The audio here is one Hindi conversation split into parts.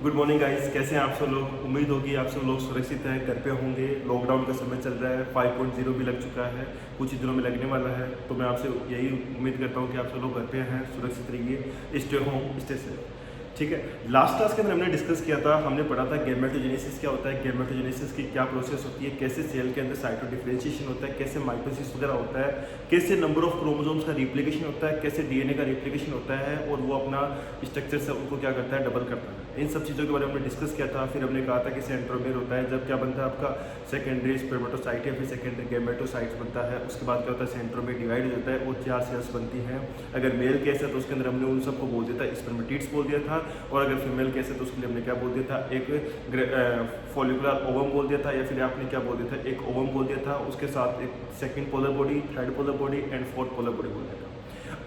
गुड मॉर्निंग गाइस, कैसे हैं आप सब लोग। उम्मीद होगी आप सब लोग सुरक्षित हैं, घर पे होंगे। लॉकडाउन का समय चल रहा है, 5.0 भी लग चुका है, कुछ ही दिनों में लगने वाला है। तो मैं आपसे यही उम्मीद करता हूं कि आप सब लोग घर पे हैं, सुरक्षित रहिए, स्टे होम स्टे सेफ। ठीक है। लास्ट क्लास के अंदर हमने डिस्कस किया था, हमने पढ़ा था गैमेटोजेनेसिस क्या होता है, गैमेटोजेनेसिस की क्या प्रोसेस होती है, कैसे सेल के अंदर साइटो डिफरेंशिएशन होता है, कैसे माइटोसिस वगैरह होता है, कैसे नंबर ऑफ क्रोमोसोम्स का रिप्लिकेशन होता है, कैसे डीएनए का रिप्लिकेशन होता है और वो अपना स्ट्रक्चर से उनको क्या करता है, डबल करता है। इन सब चीज़ों के बारे में हमने डिस्कस किया था। फिर हमने कहा था कि सेंट्रोमेयर होता है, जब क्या बनता है आपका सेकेंडरी स्पर्मेटोसाइट या फिर सेकेंडरी गैमेटोसाइट बनता है। उसके बाद क्या होता है, सेंट्रोमेयर डिवाइड हो जाता है और 4 सेल्स बनती हैं। अगर मेल केस है तो उसके अंदर हमने उन सबको बोल दिया था स्पर्मेटिड्स बोल दिया था, और अगर फीमेल केस है तो उसके लिए हमने क्या बोल दिया था, एक फॉलिकुलर ओवम बोल दिया था, या फिर आपने क्या बोल दिया था, एक ओवम बोल दिया था। उसके साथ एक second polar body, third polar body and fourth polar body बोल दिया था।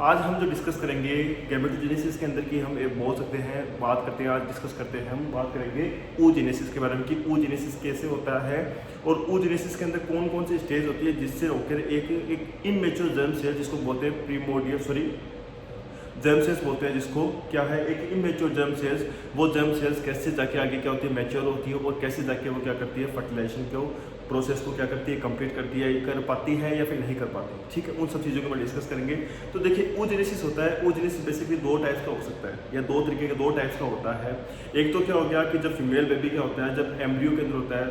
आज हम जो डिस्कस करेंगे गैमेटोजेनेसिस के अंदर की, हम एक बोल सकते हैं, बात करते हैं, आज डिस्कस करते हैं, हम बात करेंगे oogenesis के बारे में कि oogenesis कैसे होता है और oogenesis के अंदर कौन कौन सी स्टेज होती है जिससे होकर एक इनमेच्योर जर्म सेल, जिसको बोलते हैं जर्म सेल्स बोलते हैं, जिसको क्या है, एक इमेच्योर जर्म सेल्स, वो जर्म सेल्स कैसे जाके आगे क्या होती है, मैच्योर होती है और कैसे जाके वो क्या करती है, फर्टिलाइजेशन को प्रोसेस को क्या करती है, कंप्लीट करती है, कर पाती है या फिर नहीं कर पाती। ठीक है, उन सब चीज़ों को मैं डिस्कस करेंगे। तो देखिए oogenesis होता है, oogenesis बेसिकली 2 टाइप्स का हो सकता है या 2 तरीके के 2 टाइप्स का होता है। एक तो क्या हो गया कि जब फीमेल बेबी क्या होता है, जब एम्ब्रियो के अंदर होता है,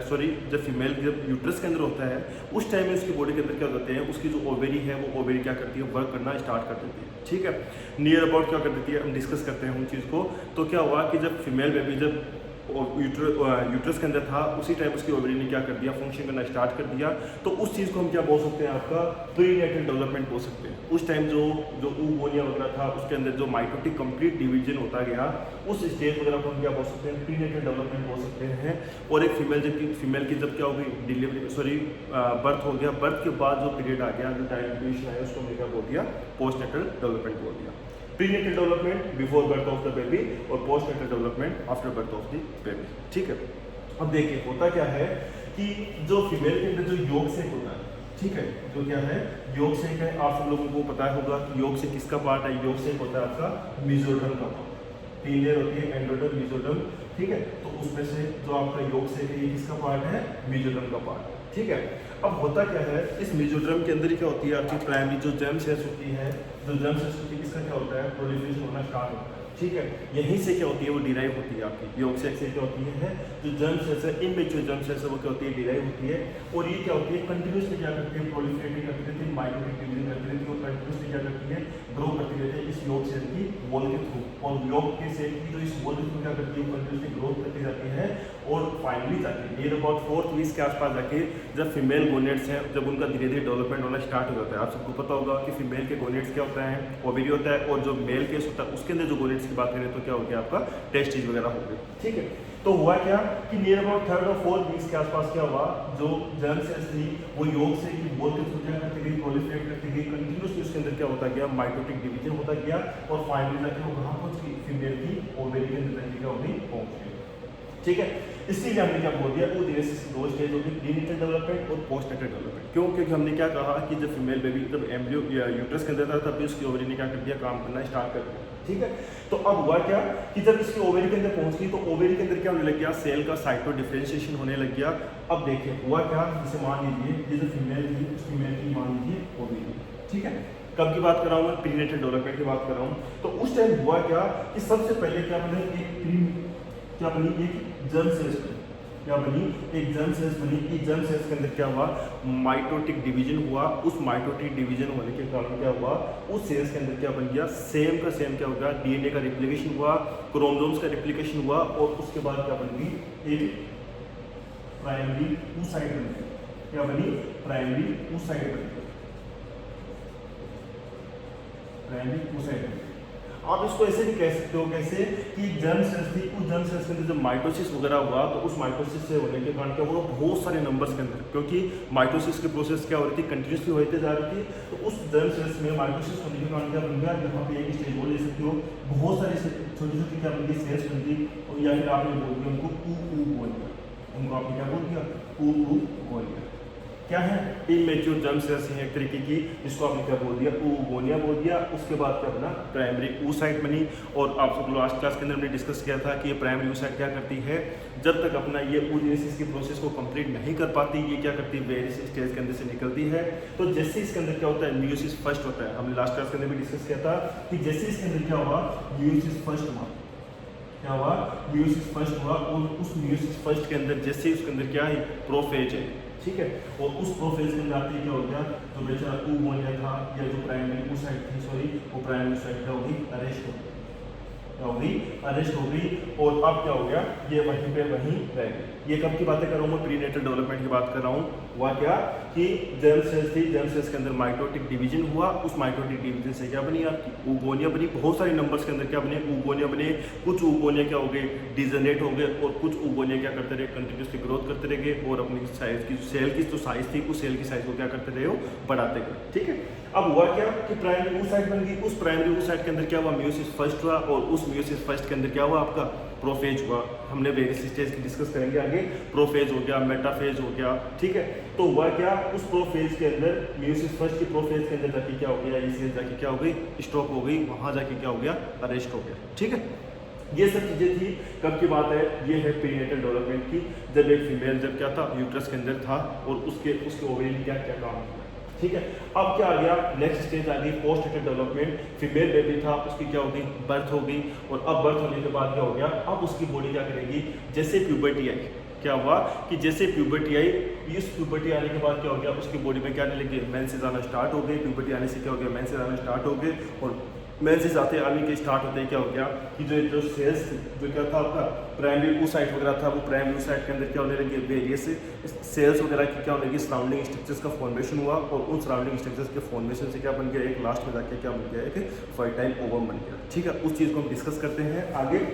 जब फीमेल जब यूट्रस के अंदर होता है, उस टाइम में उसकी बॉडी के अंदर क्या होते हैं, उसकी जो ओवेरी है वो ओवेरी क्या करती है, वर्क करना स्टार्ट कर देती है। ठीक है, नियर अबाउट क्या कर देती है, हम डिस्कस करते हैं उन चीज़ को। तो क्या हुआ कि जब फीमेल बेबी जब यूट्रस के अंदर था, उसी टाइम उसकी ओवरी ने क्या कर दिया, फंक्शन करना स्टार्ट कर दिया। तो उस चीज़ को हम क्या बोल सकते हैं, आपका प्रीनेटल डेवलपमेंट बोल सकते हैं। उस टाइम जो oogonia वगैरह था, उसके अंदर जो माइटोटिक कंप्लीट डिवीजन होता गया, उस स्टेज वगैरह को हम क्या बोल सकते हैं, प्रीनेटल डेवलपमेंट बोल सकते हैं। और एक फीमेल की जब क्या होगी, डिलीवरी बर्थ हो गया, बर्थ के बाद जो पीरियड आ गया, जो टाइम ड्यूरेशन आया, उसको हमने क्या बोल दिया, पोस्टनेटल डेवलपमेंट बोल दिया। Prenatal development before birth of the baby और postnatal development after birth of the baby. ठीक है, अब देखिए होता क्या है कि जो फीमेल के अंदर जो योग सेक होता है, ठीक है, जो क्या है, योग सेक है, आप सब लोगों को पता होगा कि योग सेक किसका पार्ट है, योग सेक होता है आपका मेसोडर्म का पार्ट। 3 लेयर होती है, एंडोडर्म, मेसोडर्म। ठीक है, तो उसमें से जो आपका योग सेक है, ये किसका पार्ट है, मेसोडर्म का पार्ट। ठीक है, अब होता क्या है, इस मेसोडर्म के अंदर क्या होती है, आपकी प्राइमरी जो जर्म सेल्स होती है, जो जर्म सेल्स होती है, किसका क्या होता है, प्रोलिफरेशन होना स्टार्ट होता है। ठीक है, यहीं से क्या होती है, वो डिराइव होती है आपकी योग सेक से क्या होती है, जो जर्म सेल्स है, इमेच्योर जर्म सेल्स है, वो क्या होती है, डिराइव होती है। और ये क्या होती है, कंटिन्यूसली क्या करती है, प्रोलिफरेटिंग करती रहती है, माइटोटिक डिवीजन करती रहती है और कंटिन्यूसली क्या करती है, ग्रो करती रहती है इस योग सेल की वॉल के थ्रू। और योग के सेल की जो इस वॉल के थ्रू क्या करती है, कंटिन्यूसली ग्रोथ करती जाती है और फाइनली जाके नियर अबाउट 4th वीक के आसपास जाके जब फीमेल गोनेट्स हैं, जब उनका धीरे धीरे डेवलपमेंट होना स्टार्ट हो जाता है। आप सबको पता होगा कि फीमेल के गोनेट्स क्या होता है, ओवरी होता है, और जो मेल केस होता है उसके अंदर जो गोनेट्स की बात करें तो क्या हो गया, आपका टेस्टिस वगैरह हो गए। ठीक है, तो हुआ क्या कि नियर अबाउट 3rd और 4th वीक्स के आसपास क्या हुआ, जो जर्म सेल्स थी वो योग से की वॉल के थ्रू क्या करती गई, प्रोलिफरेट करती गई, कंटिन्यूसली उसके अंदर क्या होता गया, माइटोटिक डिवीजन होता गया और फाइनली जाके वो कहाँ पहुंच गई, फीमेल की ओवरी के अंदर क्या होगी, पहुंच गई। ठीक है, इसलिए हमने क्या बोल दिया, oogenesis की 2 स्टेज होगी, प्रीनेटल डेवलपमेंट और पोस्टनेटल डेवलपमेंट। क्यों, क्योंकि हमने क्या कहा कि जब फीमेल बेबी जब एम्ब्रियो या यूट्रस के अंदर था, तब भी उसकी ओवरी ने क्या कर दिया, काम करना स्टार्ट कर दिया। ठीक है, तो अब हुआ क्या कि जब इसकी ओवरी के अंदर पहुंच गई तो ओवरी के अंदर क्या होने लग गया, सेल का साइटो डिफरेंशिएशन होने लग गया। अब देखिए हुआ क्या, जैसे मान लीजिए ये जो फीमेल थी, उस फीमेल की मान लीजिए ओवरी। ठीक है, कब की बात कर रहा हूँ मैं, प्रीनेटल डेवलपमेंट की बात कर रहा हूँ। तो उस टाइम हुआ क्या कि सबसे पहले क्या बने, एक जर्म सेल्स बनी, क्या बनी, एक जर्म सेल्स बनी। इस जर्म सेल्स के अंदर क्या हुआ, माइटोटिक डिवीजन हुआ। उस माइटोटिक डिवीजन होने के कारण क्या हुआ, उस सेल्स के अंदर क्या बन गया, सेम का सेम क्या होगा, डीएनए का रिप्लिकेशन हुआ, क्रोमोसोम्स का रिप्लिकेशन हुआ और उसके बाद क्या बन गई, एक प्राइमरी oocyte बन गई। क्या बनी, प्राइमरी oocyte बन गई, प्राइमरी oocyte बन गई। आप इसको ऐसे भी कह सकते हो, कैसे कि जर्म सेल्स थी, उस जर्म सेल्स के अंदर जब माइटोसिस वगैरह हुआ तो उस माइटोसिस से होने के कारण क्या हुआ, बहुत सारे नंबर्स के अंदर, क्योंकि माइटोसिस की प्रोसेस क्या हो रही थी, कंटिन्यूसली होते जा रही थी। तो उस जर्म सेल्स में माइटोसिस होने के कारण क्या बन गया, यहाँ पे एक स्टेज बोल ले सकते हो, बहुत सारी छोटी छोटी क्या बन गई, सेल्स बन गई, या फिर आपने बोल दिया उनको oogonia, उनको आपने क्या बोल दिया, oogonia। क्या है, इमेच्योर जर्म सेल्स हैं एक तरीके की, जिसको आपने क्या बोल दिया, oogonia बोल दिया। उसके बाद क्या बना, प्राइमरी oocyte बनी। और आप सब लास्ट क्लास के अंदर हमने डिस्कस किया था कि ये प्राइमरी oocyte क्या करती है, जब तक अपना ये oogenesis की प्रोसेस को कंप्लीट नहीं कर पाती, ये क्या करती है, वेरियस स्टेज के अंदर से निकलती है। तो जैसे इसके अंदर क्या होता है, म्यूसिस फर्स्ट होता है। हमने लास्ट क्लास के अंदर भी डिस्कस किया था कि जैसे इसके अंदर क्या हुआ, म्यूसिस फर्स्ट हुआ, क्या हुआ, म्यूसिस फर्स्ट हुआ। और उस म्यूसिस फर्स्ट के अंदर जैसे उसके अंदर क्या है, प्रोफेज है, ठीक है। और उस प्रोफेज के अंदर आते ही क्या हो गया, जो बेचारा oogonia था या जो प्राइमरी oocyte थी, सॉरी, वो प्राइमरी oocyte क्या होगी, अरेस्ट हो गई, क्या होगी, अरेस्ट हो गई। और अब क्या हो गया, ये वहीं पे वहीं रह गई। ये कब की बातें कर रहा हूँ मैं, प्रीनेटल डेवलपमेंट की बात कर रहा हूँ। हुआ क्या कि जर्म सेल्स थी, जर्म सेल्स के अंदर माइटोटिक डिवीजन हुआ। उस माइटोटिक डिवीजन से क्या बनी, आपकी oogonia बनी। बहुत सारे नंबर्स के अंदर क्या बने, oogonia बने। कुछ oogonia क्या हो गए, डिजनरेट हो गए, और कुछ oogonia क्या करते रहे, कंटिन्यूसली ग्रोथ करते रह गए, और अपनी साइज की, सेल की जो साइज थी, उस सेल की साइज को क्या करते रहे हो, बढ़ाते गए, ठीक है। अब हुआ क्या कि प्राइमरी oocyte बन गई। उस प्राइमरी oocyte के अंदर क्या हुआ, म्यूसिस फर्स्ट हुआ। और उस म्यूसिस फर्स्ट के अंदर क्या हुआ, आपका प्रोफेज हुआ। हमने वेरियस स्टेज की डिस्कस करेंगे आगे। प्रोफेज हो गया, मेटाफेज हो गया, ठीक है। तो हुआ क्या, उस प्रोफेज के अंदर, म्यूसिस फर्स्ट की प्रोफेज के अंदर जाके क्या हो गया, ये सेल जाके क्या हो गई, स्टॉप हो गई, वहां जाके क्या हो गया, अरेस्ट हो गया, ठीक है। ये सब चीजें थी, कब की बात है, ये है प्रीनेटल डेवलपमेंट की, जब एक फीमेल जब क्या था, यूट्रस के अंदर था, और उसके ओवरी ने क्या क्या काम किया, ठीक है। अब क्या आ गया, नेक्स्ट स्टेज आ गई पोस्टनेटल डेवलपमेंट। फीमेल बेबी था, उसकी क्या हो गई, बर्थ हो गई। और अब बर्थ होने के बाद क्या हो गया, अब उसकी बॉडी क्या करेगी, जैसे प्यूबर्टी आई, क्या हुआ कि जैसे प्यूबर्टी आई, इस प्यूबर्टी आने के बाद क्या हो गया, उसकी बॉडी में क्या आने लगी, मेंसेस आना स्टार्ट हो गई। प्यूबर्टी आने से क्या हो गया, मेंसेस आना स्टार्ट हो गए। और मेंसेस आने के स्टार्ट होते ही क्या हो गया कि जो सेल्स जो क्या था आपका प्राइमरी oocyte वगैरह था, वो प्राइमरी oocyte के अंदर क्या होने लगे, वेरियस सेल्स वगैरह की क्या होने लगी, सराउंडिंग स्ट्रक्चर्स का फॉर्मेशन हुआ। और उन सराउंडिंग स्ट्रक्चर्स के फॉर्मेशन से क्या बन गया, एक लास्ट में जाके क्या बन गया, एक फर्टाइल ओवम बन गया, ठीक है। उस चीज़ को हम डिस्कस करते हैं आगे।